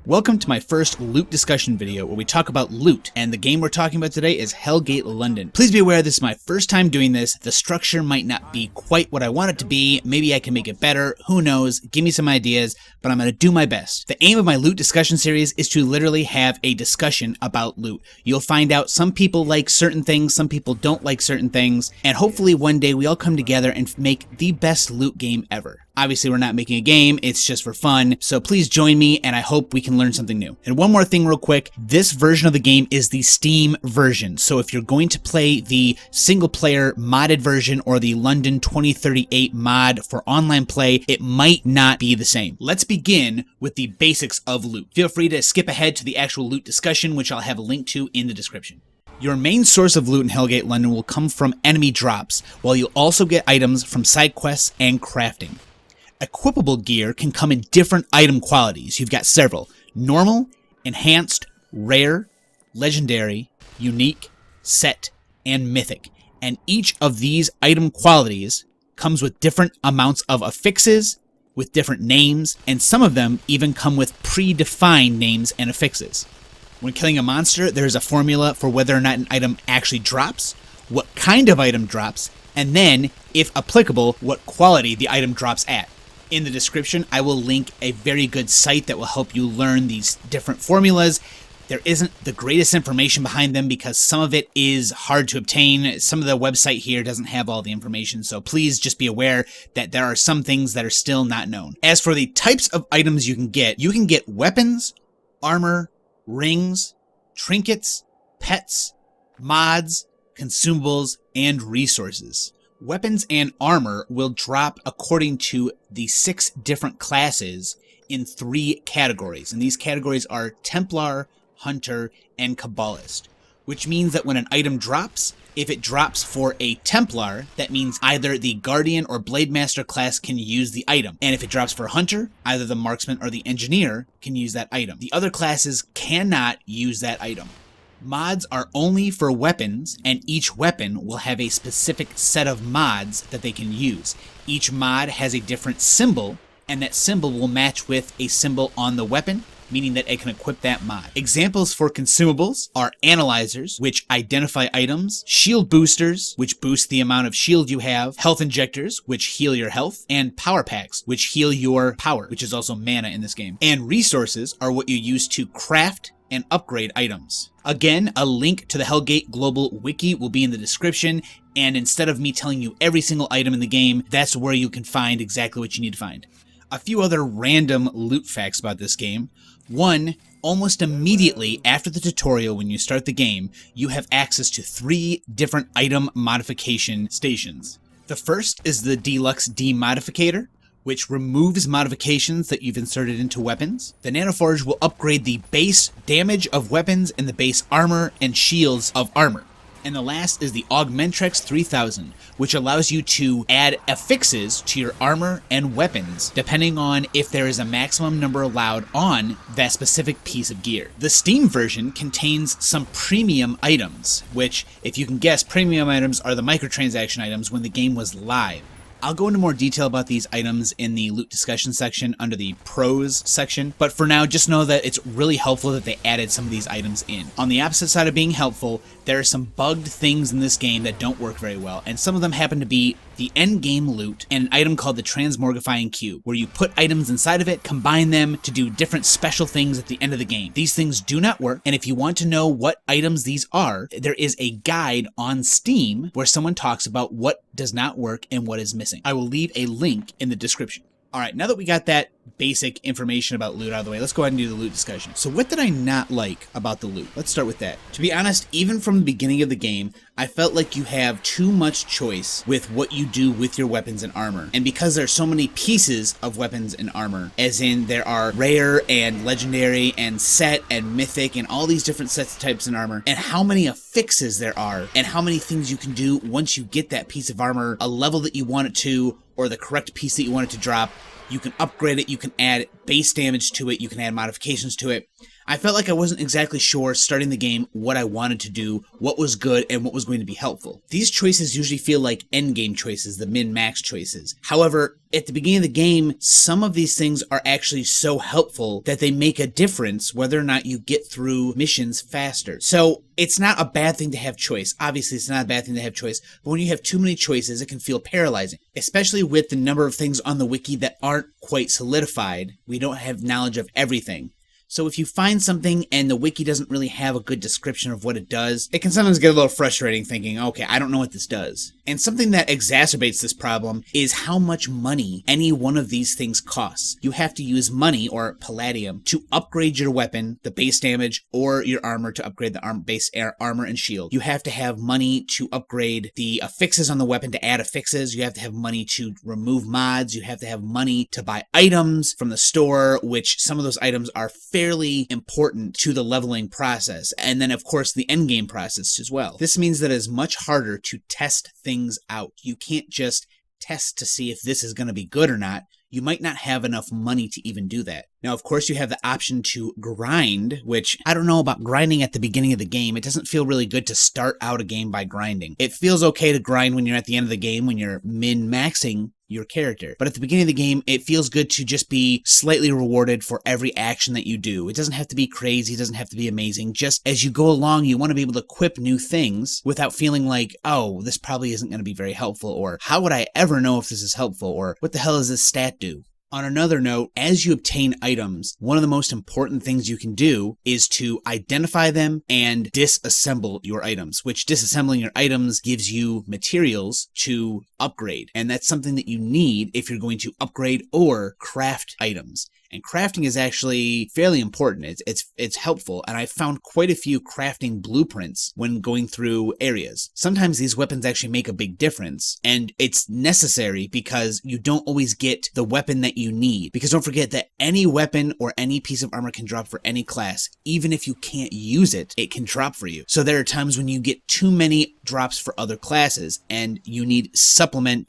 Welcome to my first loot discussion video where we talk about loot, and the game we're talking about today is Hellgate London. Please be aware this is my first time doing this. The structure might not be quite what I want it to be. Maybe I can make it better. Who knows? Give me some ideas, but I'm going to do my best. The aim of my loot discussion series is to literally have a discussion about loot. You'll find out some people like certain things, some people don't like certain things, and hopefully one day we all come together and make the best loot game ever. Obviously, we're not making a game, it's just for fun, so please join me, and I hope we can learn something new. And one more thing real quick, this version of the game is the Steam version, so if you're going to play the single-player modded version or the London 2038 mod for online play, it might not be the same. Let's begin with the basics of loot. Feel free to skip ahead to the actual loot discussion, which I'll have a link to in the description. Your main source of loot in Hellgate London will come from enemy drops, while you'll also get items from side quests and crafting. Equipable gear can come in different item qualities. You've got several: normal, enhanced, rare, legendary, unique, set, and mythic. And each of these item qualities comes with different amounts of affixes, with different names, and some of them even come with predefined names and affixes. When killing a monster, there's a formula for whether or not an item actually drops, what kind of item drops, and then, if applicable, what quality the item drops at. In the description, I will link a very good site that will help you learn these different formulas. There isn't the greatest information behind them because some of it is hard to obtain. Some of the website here doesn't have all the information, so please just be aware that there are some things that are still not known. As for the types of items you can get weapons, armor, rings, trinkets, pets, mods, consumables, and resources. Weapons and armor will drop according to the 6 different classes in 3 categories. And these categories are Templar, Hunter, and Kabbalist. Which means that when an item drops, if it drops for a Templar, that means either the Guardian or Blade Master class can use the item. And if it drops for a Hunter, either the Marksman or the Engineer can use that item. The other classes cannot use that item. Mods are only for weapons, and each weapon will have a specific set of mods that they can use. Each mod has a different symbol, and that symbol will match with a symbol on the weapon, meaning that it can equip that mod. Examples for consumables are analyzers, which identify items, shield boosters, which boost the amount of shield you have, health injectors, which heal your health, and power packs, which heal your power, which is also mana in this game. And resources are what you use to craft and upgrade items. Again, a link to the Hellgate Global Wiki will be in the description, and instead of me telling you every single item in the game, that's where you can find exactly what you need to find. A few other random loot facts about this game. One, almost immediately after the tutorial when you start the game, you have access to 3 different item modification stations. The first is the Deluxe Demodificator, which removes modifications that you've inserted into weapons. The Nanoforge will upgrade the base damage of weapons and the base armor and shields of armor. And the last is the Augmentrex 3000, which allows you to add affixes to your armor and weapons, depending on if there is a maximum number allowed on that specific piece of gear. The Steam version contains some premium items, which, if you can guess, premium items are the microtransaction items when the game was live. I'll go into more detail about these items in the loot discussion section under the pros section, but for now just know that it's really helpful that they added some of these items in. On the opposite side of being helpful, there are some bugged things in this game that don't work very well, and some of them happen to be the end game loot and an item called the Transmogrifying Cube, where you put items inside of it, combine them to do different special things at the end of the game. These things do not work, and if you want to know what items these are, there is a guide on Steam where someone talks about what does not work and what is missing. I will leave a link in the description. Alright, now that we got that basic information about loot out of the way, let's go ahead and do the loot discussion. So what did I not like about the loot? Let's start with that. To be honest, even from the beginning of the game, I felt like you have too much choice with what you do with your weapons and armor. And because there are so many pieces of weapons and armor, as in there are rare and legendary and set and mythic and all these different sets of types in armor, and how many affixes there are, and how many things you can do once you get that piece of armor, a level that you want it to, or the correct piece that you want it to drop. You can upgrade it, you can add base damage to it, you can add modifications to it. I felt like I wasn't exactly sure starting the game what I wanted to do, what was good, and what was going to be helpful. These choices usually feel like endgame choices, the min-max choices. However, at the beginning of the game, some of these things are actually so helpful that they make a difference whether or not you get through missions faster. So it's not a bad thing to have choice. Obviously, it's not a bad thing to have choice, but when you have too many choices, it can feel paralyzing, especially with the number of things on the wiki that aren't quite solidified. We don't have knowledge of everything. So if you find something and the wiki doesn't really have a good description of what it does, it can sometimes get a little frustrating thinking, okay, I don't know what this does. And something that exacerbates this problem is how much money any one of these things costs. You have to use money, or palladium, to upgrade your weapon, the base damage, or your armor to upgrade the base armor and shield. You have to have money to upgrade the affixes on the weapon, to add affixes. You have to have money to remove mods. You have to have money to buy items from the store, which some of those items are fairly important to the leveling process, and then of course the endgame process as well. This means that it's much harder to test things out. You can't just test to see if this is going to be good or not. You might not have enough money to even do that. Now, of course, you have the option to grind, which I don't know about grinding at the beginning of the game. It doesn't feel really good to start out a game by grinding. It feels okay to grind when you're at the end of the game, when you're min-maxing your character. But at the beginning of the game, it feels good to just be slightly rewarded for every action that you do. It doesn't have to be crazy, it doesn't have to be amazing. Just as you go along, you want to be able to equip new things without feeling like, oh, this probably isn't going to be very helpful, or how would I ever know if this is helpful, or what the hell does this stat do? On another note, as you obtain items, one of the most important things you can do is to identify them and disassemble your items, which disassembling your items gives you materials to upgrade. And that's something that you need if you're going to upgrade or craft items. And crafting is actually fairly important. It's helpful, and I found quite a few crafting blueprints when going through areas. Sometimes these weapons actually make a big difference, and it's necessary because you don't always get the weapon that you need. Because don't forget that any weapon or any piece of armor can drop for any class. Even if you can't use it, it can drop for you. So there are times when you get too many drops for other classes, and you need supplement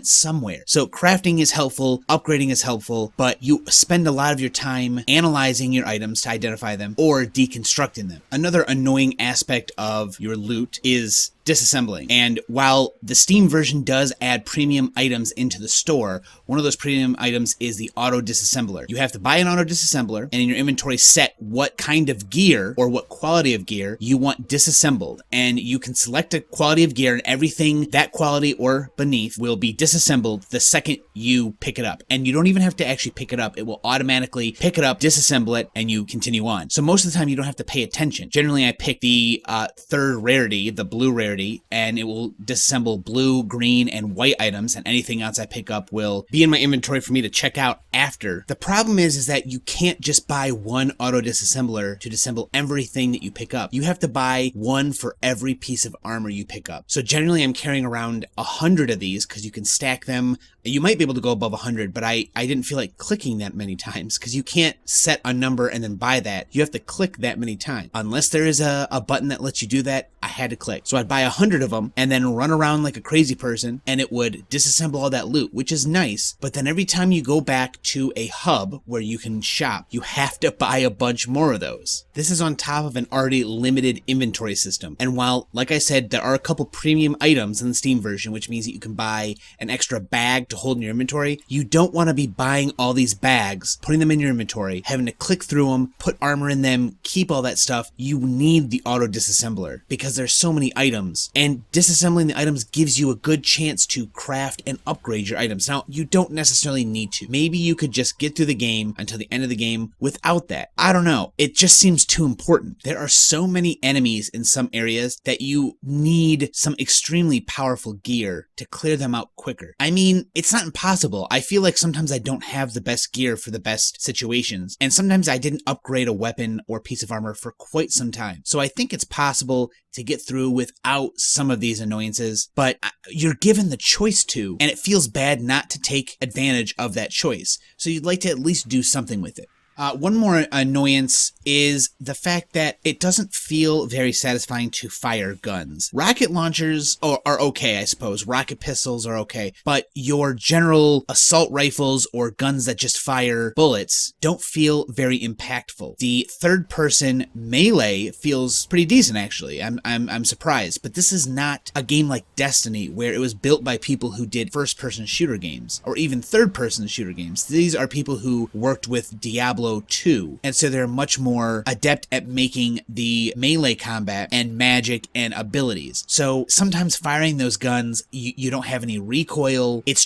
somewhere. So crafting is helpful, upgrading is helpful, but you spend a lot of your time analyzing your items to identify them or deconstructing them. Another annoying aspect of your loot is disassembling. And while the Steam version does add premium items into the store, one of those premium items is the auto disassembler. You have to buy an auto disassembler and in your inventory set what kind of gear or what quality of gear you want disassembled. And you can select a quality of gear and everything that quality or beneath will be disassembled the second you pick it up. And you don't even have to actually pick it up. It will automatically pick it up, disassemble it, and you continue on. So most of the time you don't have to pay attention. Generally I pick the third rarity, the blue rarity, and it will disassemble blue, green, and white items, and anything else I pick up will be in my inventory for me to check out after. The problem is that you can't just buy one auto disassembler to disassemble everything that you pick up. You have to buy one for every piece of armor you pick up. So generally I'm carrying around 100 of these because you can stack them. You might be able to go above 100, but I didn't feel like clicking that many times because you can't set a number and then buy that. You have to click that many times. Unless there is a button that lets you do that, I had to click. So I'd buy 100 of them and then run around like a crazy person and it would disassemble all that loot, which is nice. But then every time you go back to a hub where you can shop, you have to buy a bunch more of those. This is on top of an already limited inventory system. And while, like I said, there are a couple premium items in the Steam version, which means that you can buy an extra bag to hold in your inventory, you don't want to be buying all these bags, putting them in your inventory, having to click through them, put armor in them, keep all that stuff. You need the auto disassembler because there's so many items, and disassembling the items gives you a good chance to craft and upgrade your items. Now, you don't necessarily need to. Maybe you could just get through the game until the end of the game without that. I don't know. It just seems too important. There are so many enemies in some areas that you need some extremely powerful gear to clear them out quicker. I mean, it's not impossible. I feel like sometimes I don't have the best gear for the best situations, and sometimes I didn't upgrade a weapon or piece of armor for quite some time. So I think it's possible to get through without some of these annoyances, but you're given the choice to, and it feels bad not to take advantage of that choice. So you'd like to at least do something with it. One more annoyance is the fact that it doesn't feel very satisfying to fire guns. Rocket launchers are okay, I suppose. Rocket pistols are okay. But your general assault rifles or guns that just fire bullets don't feel very impactful. The third-person melee feels pretty decent, actually. I'm surprised. But this is not a game like Destiny, where it was built by people who did first-person shooter games, or even third-person shooter games. These are people who worked with Diablo 2, and so they're much more adept at making the melee combat and magic and abilities. So sometimes firing those guns, you don't have any recoil. It's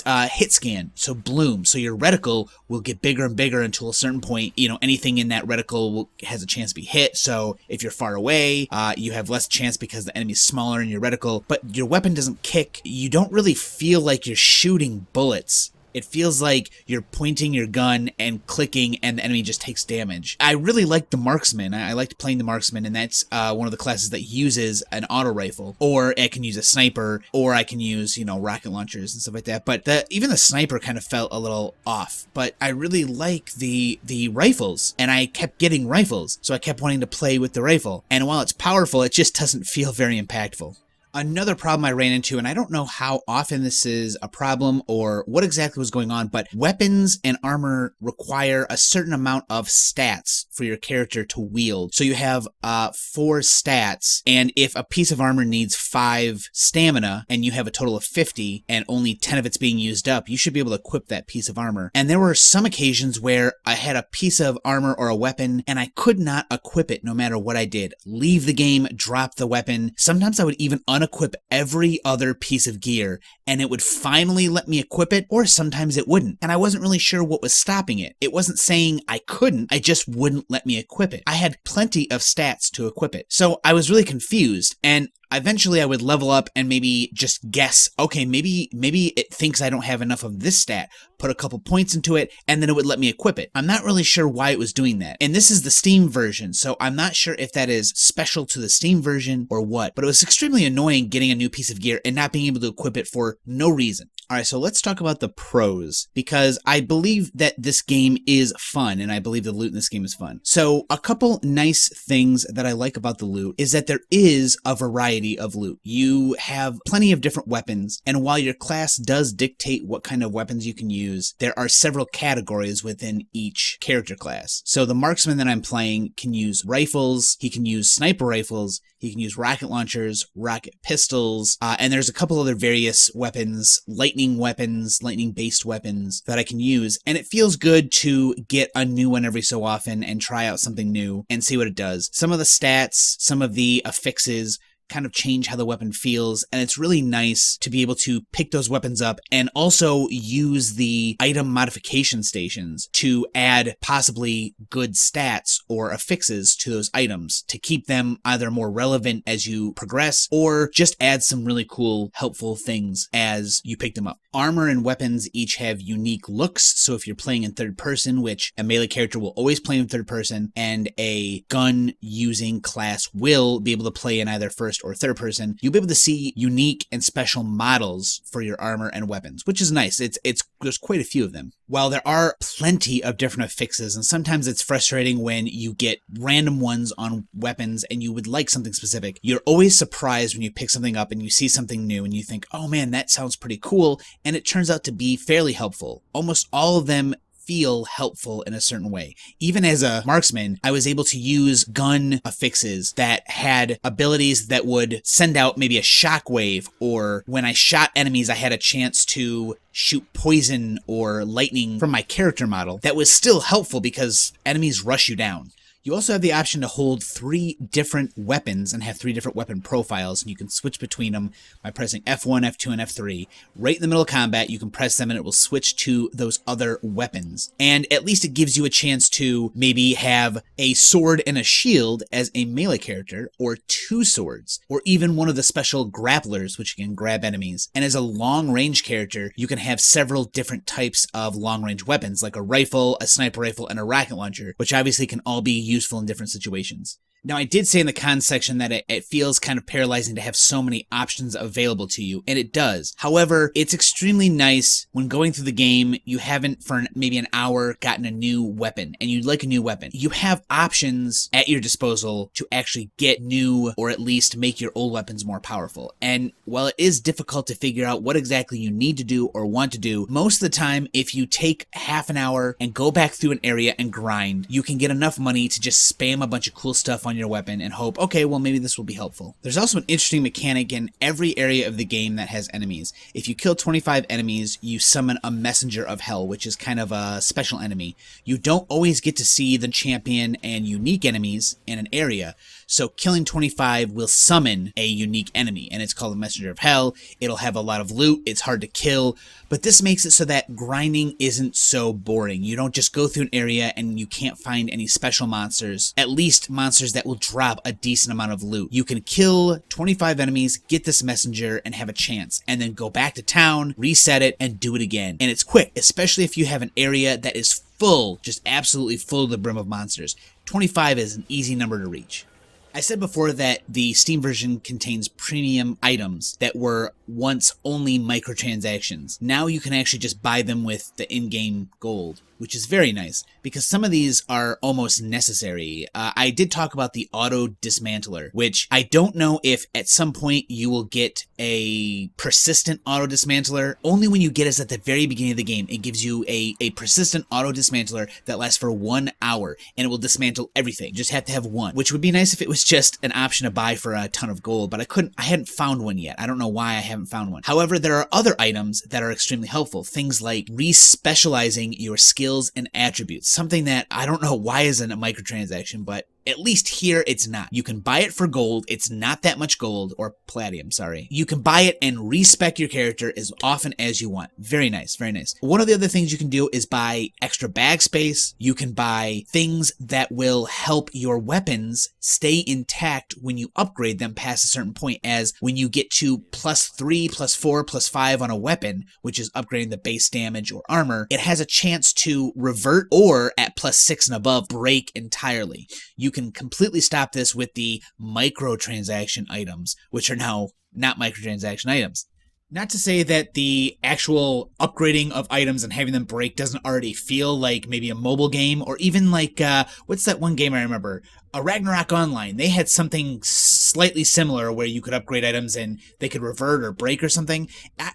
a hit scan, so bloom. So your reticle will get bigger and bigger until a certain point, anything in that reticle has a chance to be hit. So if you're far away, you have less chance because the enemy's smaller in your reticle, but your weapon doesn't kick. You don't really feel like you're shooting bullets. It feels like you're pointing your gun and clicking and the enemy just takes damage. I really like the marksman. I liked playing the marksman, and that's one of the classes that uses an auto rifle. Or I can use a sniper, or I can use, rocket launchers and stuff like that. But even the sniper kind of felt a little off. But I really like the rifles, and I kept getting rifles, so I kept wanting to play with the rifle. And while it's powerful, it just doesn't feel very impactful. Another problem I ran into, and I don't know how often this is a problem or what exactly was going on, but weapons and armor require a certain amount of stats for your character to wield. So you have 4 stats, and if a piece of armor needs 5 stamina, and you have a total of 50, and only 10 of it's being used up, you should be able to equip that piece of armor. And there were some occasions where I had a piece of armor or a weapon, and I could not equip it no matter what I did. Leave the game, drop the weapon. Sometimes I would even unequip every other piece of gear, and it would finally let me equip it, or sometimes it wouldn't. And I wasn't really sure what was stopping it. It wasn't saying I couldn't, I just wouldn't let me equip it. I had plenty of stats to equip it. So I was really confused, and eventually I would level up and maybe just guess, okay, maybe it thinks I don't have enough of this stat, put a couple points into it, and then it would let me equip it. I'm not really sure why it was doing that. And this is the Steam version, so I'm not sure if that is special to the Steam version or what, but it was extremely annoying getting a new piece of gear and not being able to equip it for no reason. Alright, so let's talk about the pros, because I believe that this game is fun, and I believe the loot in this game is fun. So, a couple nice things that I like about the loot is that there is a variety of loot. You have plenty of different weapons, and while your class does dictate what kind of weapons you can use, there are several categories within each character class. So the marksman that I'm playing can use rifles, he can use sniper rifles, he can use rocket launchers, rocket pistols, and there's a couple other various weapons, lightning-based weapons that I can use, and it feels good to get a new one every so often and try out something new and see what it does. Some of the stats, some of the affixes kind of change how the weapon feels, and it's really nice to be able to pick those weapons up and also use the item modification stations to add possibly good stats or affixes to those items to keep them either more relevant as you progress or just add some really cool, helpful things as you pick them up. Armor and weapons each have unique looks, so if you're playing in third person, which a melee character will always play in third person, and a gun-using class will be able to play in either first or third person, you'll be able to see unique and special models for your armor and weapons, which is nice. There's quite a few of them. While there are plenty of different affixes, and sometimes it's frustrating when you get random ones on weapons and you would like something specific, you're always surprised when you pick something up and you see something new and you think, oh man, that sounds pretty cool, and it turns out to be fairly helpful. Almost all of them feel helpful in a certain way. Even as a marksman, I was able to use gun affixes that had abilities that would send out maybe a shockwave, or when I shot enemies, I had a chance to shoot poison or lightning from my character model. That was still helpful because enemies rush you down. You also have the option to hold 3 different weapons and have 3 different weapon profiles, and you can switch between them by pressing F1, F2, and F3. Right in the middle of combat, you can press them and it will switch to those other weapons. And at least it gives you a chance to maybe have a sword and a shield as a melee character, or 2 swords, or even one of the special grapplers, which can grab enemies. And as a long-range character, you can have several different types of long-range weapons, like a rifle, a sniper rifle, and a rocket launcher, which obviously can all be useful in different situations. Now, I did say in the cons section that it feels kind of paralyzing to have so many options available to you, and it does. However, it's extremely nice when going through the game, you haven't for maybe an hour gotten a new weapon, and you'd like a new weapon. You have options at your disposal to actually get new, or at least make your old weapons more powerful. And while it is difficult to figure out what exactly you need to do or want to do, most of the time, if you take half an hour and go back through an area and grind, you can get enough money to just spam a bunch of cool stuff on your weapon and hope, okay, well, maybe this will be helpful. There's also an interesting mechanic in every area of the game that has enemies. If you kill 25 enemies, you summon a messenger of hell, which is kind of a special enemy. You don't always get to see the champion and unique enemies in an area, so killing 25 will summon a unique enemy, and it's called a messenger of hell. It'll have a lot of loot, it's hard to kill, but this makes it so that grinding isn't so boring. You don't just go through an area and you can't find any special monsters, at least monsters that will drop a decent amount of loot. You can kill 25 enemies, get this messenger, and have a chance, and then go back to town, reset it, and do it again. And it's quick, especially if you have an area that is full, just absolutely full to the brim of monsters. 25 is an easy number to reach. I said before that the Steam version contains premium items that were once only microtransactions. Now you can actually just buy them with the in-game gold, which is very nice, because some of these are almost necessary. I did talk about the auto dismantler, which I don't know if at some point you will get a persistent auto dismantler. Only when you get it is at the very beginning of the game. It gives you a persistent auto dismantler that lasts for 1 hour, and it will dismantle everything. You just have to have one, which would be nice if it was just an option to buy for a ton of gold, but I hadn't found one yet. I don't know why I haven't found one. However, there are other items that are extremely helpful. Things like respecializing your skills and attributes. Something that I don't know why isn't a microtransaction, but at least here it's not. You can buy it for gold. It's not that much gold, or platinum, sorry. You can buy it and respec your character as often as you want. Very nice, very nice. One of the other things you can do is buy extra bag space. You can buy things that will help your weapons stay intact when you upgrade them past a certain point, as when you get to +3, +4, +5 on a weapon, which is upgrading the base damage or armor, it has a chance to revert, or at +6 and above, break entirely. You can completely stop this with the microtransaction items, which are now not microtransaction items. Not to say that the actual upgrading of items and having them break doesn't already feel like maybe a mobile game, or even like, what's that one game I remember? A Ragnarok Online. They had something slightly similar where you could upgrade items and they could revert or break or something.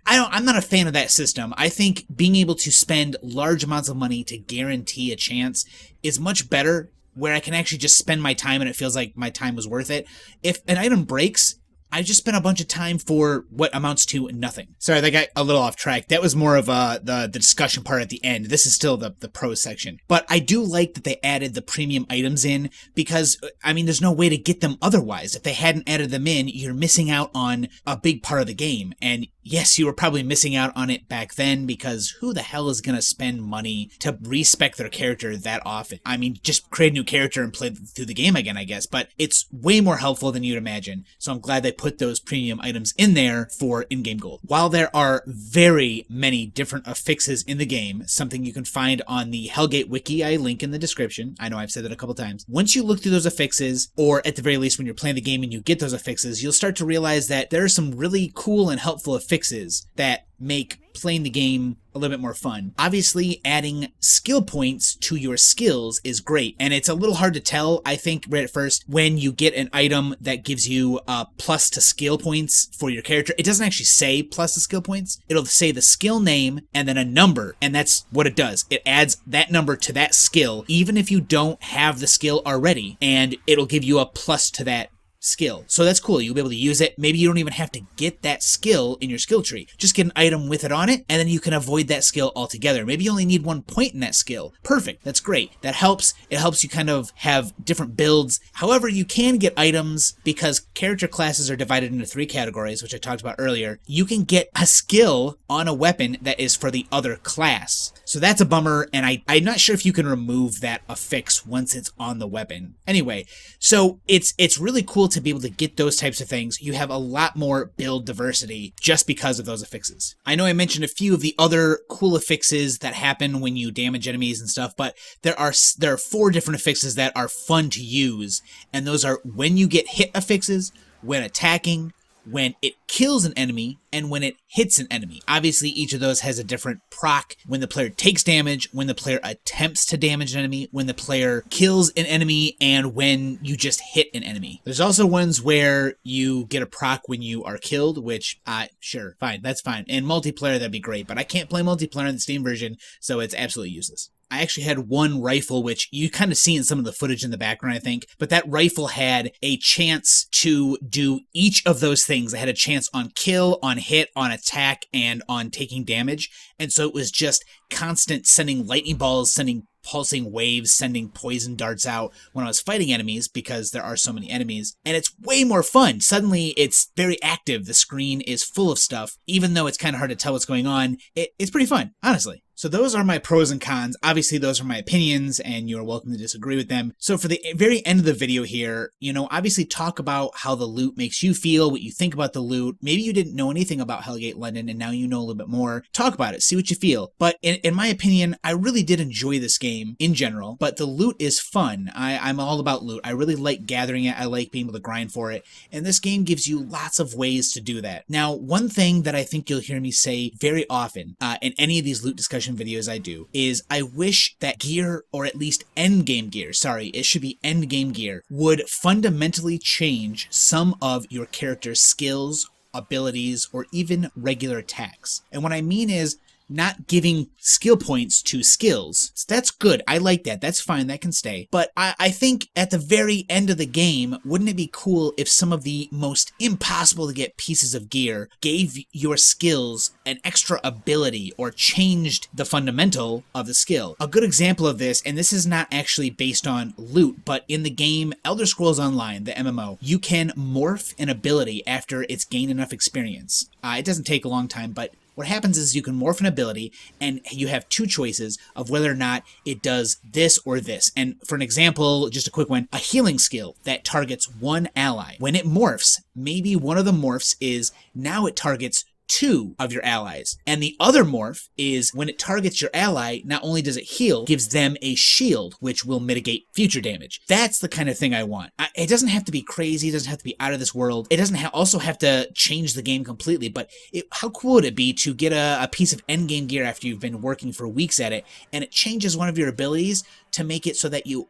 I'm not a fan of that system. I think being able to spend large amounts of money to guarantee a chance is much better, where I can actually just spend my time and it feels like my time was worth it. If an item breaks, I just spent a bunch of time for what amounts to nothing. Sorry, that got a little off track. That was more of the discussion part at the end. This is still the pros section. But I do like that they added the premium items in, because, I mean, there's no way to get them otherwise. If they hadn't added them in, you're missing out on a big part of the game. And yes, you were probably missing out on it back then, because who the hell is going to spend money to respec their character that often? I mean, just create a new character and play through the game again, I guess. But it's way more helpful than you'd imagine. So I'm glad they put those premium items in there for in-game gold. While there are very many different affixes in the game, something you can find on the Hellgate wiki I link in the description. I know I've said that a couple times. Once you look through those affixes, or at the very least when you're playing the game and you get those affixes, you'll start to realize that there are some really cool and helpful affixes that make playing the game a little bit more fun. Obviously, adding skill points to your skills is great, and it's a little hard to tell, I think, right at first, when you get an item that gives you a plus to skill points for your character. It doesn't actually say plus to skill points. It'll say the skill name and then a number, and that's what it does. It adds that number to that skill, even if you don't have the skill already, and it'll give you a plus to that skill. So that's cool. You'll be able to use it. Maybe you don't even have to get that skill in your skill tree. Just get an item with it on it, and then you can avoid that skill altogether. Maybe you only need 1 point in that skill. Perfect. That's great. That helps. It helps you kind of have different builds. However, you can get items, because character classes are divided into 3 categories, which I talked about earlier. You can get a skill on a weapon that is for the other class. So that's a bummer, and I'm not sure if you can remove that affix once it's on the weapon. Anyway, so it's really cool to be able to get those types of things. You have a lot more build diversity just because of those affixes. I know I mentioned a few of the other cool affixes that happen when you damage enemies and stuff, but there are 4 different affixes that are fun to use, and those are when you get hit affixes, when attacking, when it kills an enemy, and when it hits an enemy. Obviously, each of those has a different proc. When the player takes damage, when the player attempts to damage an enemy, when the player kills an enemy, and when you just hit an enemy. There's also ones where you get a proc when you are killed, which, sure, fine, that's fine. In multiplayer, that'd be great, but I can't play multiplayer in the Steam version, so it's absolutely useless. I actually had one rifle, which you kind of see in some of the footage in the background, I think, but that rifle had a chance to do each of those things. It had a chance on kill, on hit, on attack, and on taking damage, and so it was just constant sending lightning balls, sending pulsing waves, sending poison darts out when I was fighting enemies, because there are so many enemies, and it's way more fun. Suddenly, it's very active. The screen is full of stuff. Even though it's kind of hard to tell what's going on, it's pretty fun, honestly. So those are my pros and cons. Obviously, those are my opinions, and you're welcome to disagree with them. So for the very end of the video here, obviously talk about how the loot makes you feel, what you think about the loot. Maybe you didn't know anything about Hellgate London, and now you know a little bit more. Talk about it, see what you feel. But in my opinion, I really did enjoy this game in general, but the loot is fun. I'm all about loot. I really like gathering it. I like being able to grind for it, and this game gives you lots of ways to do that. Now, one thing that I think you'll hear me say very often in any of these loot discussion videos I do is I wish that gear, or at least endgame gear, sorry, it should be endgame gear, would fundamentally change some of your character's skills, abilities, or even regular attacks. And what I mean is not giving skill points to skills. So that's good. I like that. That's fine. That can stay. But I think at the very end of the game, wouldn't it be cool if some of the most impossible to get pieces of gear gave your skills an extra ability or changed the fundamental of the skill? A good example of this, and this is not actually based on loot, but in the game Elder Scrolls Online, the MMO, you can morph an ability after it's gained enough experience. It doesn't take a long time, but what happens is you can morph an ability, and you have 2 choices of whether or not it does this or this. And for an example, just a quick one, a healing skill that targets one ally. When it morphs, maybe one of the morphs is now it targets 2 of your allies. And the other morph is when it targets your ally, not only does it heal, gives them a shield, which will mitigate future damage. That's the kind of thing I want. It doesn't have to be crazy. It doesn't have to be out of this world. It doesn't also have to change the game completely, but how cool would it be to get a piece of endgame gear after you've been working for weeks at it, and it changes one of your abilities to make it so that you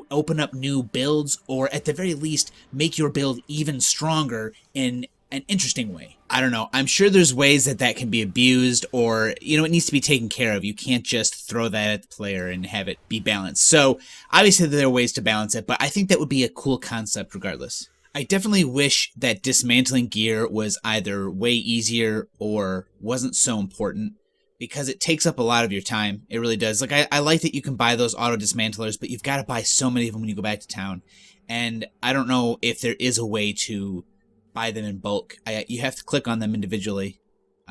open up new builds, or at the very least, make your build even stronger in an interesting way. I don't know. I'm sure there's ways that can be abused, or, it needs to be taken care of. You can't just throw that at the player and have it be balanced. So, obviously there are ways to balance it, but I think that would be a cool concept regardless. I definitely wish that dismantling gear was either way easier or wasn't so important, because it takes up a lot of your time. It really does. Like, I like that you can buy those auto dismantlers, but you've got to buy so many of them when you go back to town. And I don't know if there is a way to buy them in bulk. You have to click on them individually.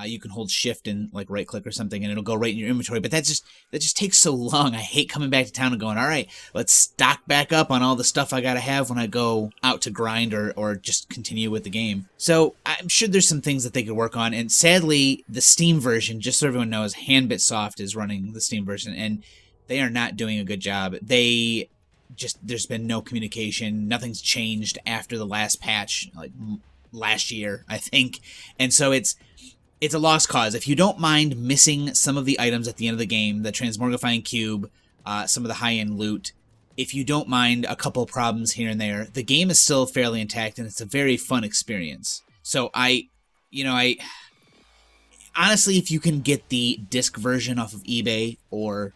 You can hold shift and right click or something, and it'll go right in your inventory, but that just takes so long. I hate coming back to town and going, all right, let's stock back up on all the stuff I gotta have when I go out to grind or just continue with the game. So I'm sure there's some things that they could work on, and sadly the Steam version, just so everyone knows, Handbitsoft is running the Steam version, and they are not doing a good job. There's been no communication. Nothing's changed after the last patch, last year, I think. And so it's a lost cause. If you don't mind missing some of the items at the end of the game, the transmogrifying cube, some of the high-end loot, if you don't mind a couple of problems here and there, the game is still fairly intact, and it's a very fun experience. So I honestly, if you can get the disc version off of eBay or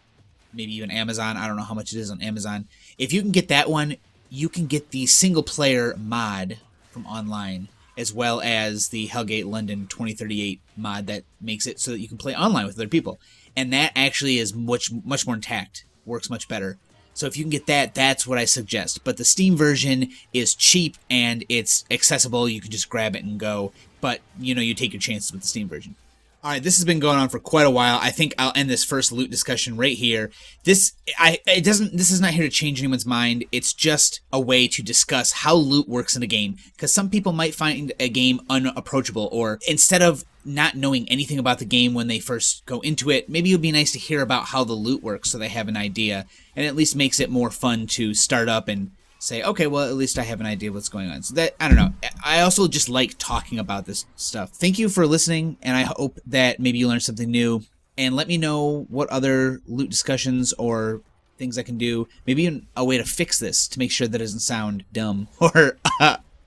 maybe even Amazon, I don't know how much it is on Amazon, if you can get that one, you can get the single-player mod from online, as well as the Hellgate London 2038 mod that makes it so that you can play online with other people. And that actually is much more intact, works much better. So if you can get that, that's what I suggest. But the Steam version is cheap and it's accessible. You can just grab it and go. But, you take your chances with the Steam version. All right, this has been going on for quite a while. I think I'll end this first loot discussion right here. This is not here to change anyone's mind. It's just a way to discuss how loot works in a game, because some people might find a game unapproachable, or instead of not knowing anything about the game when they first go into it, maybe it would be nice to hear about how the loot works so they have an idea, and at least makes it more fun to start up and say, okay, well, at least I have an idea of what's going on. So that, I don't know. I also just like talking about this stuff. Thank you for listening, and I hope that maybe you learned something new. And let me know what other loot discussions or things I can do. Maybe even a way to fix this to make sure that it doesn't sound dumb or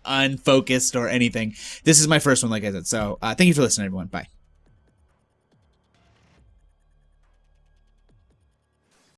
unfocused or anything. This is my first one, like I said. So thank you for listening, everyone. Bye.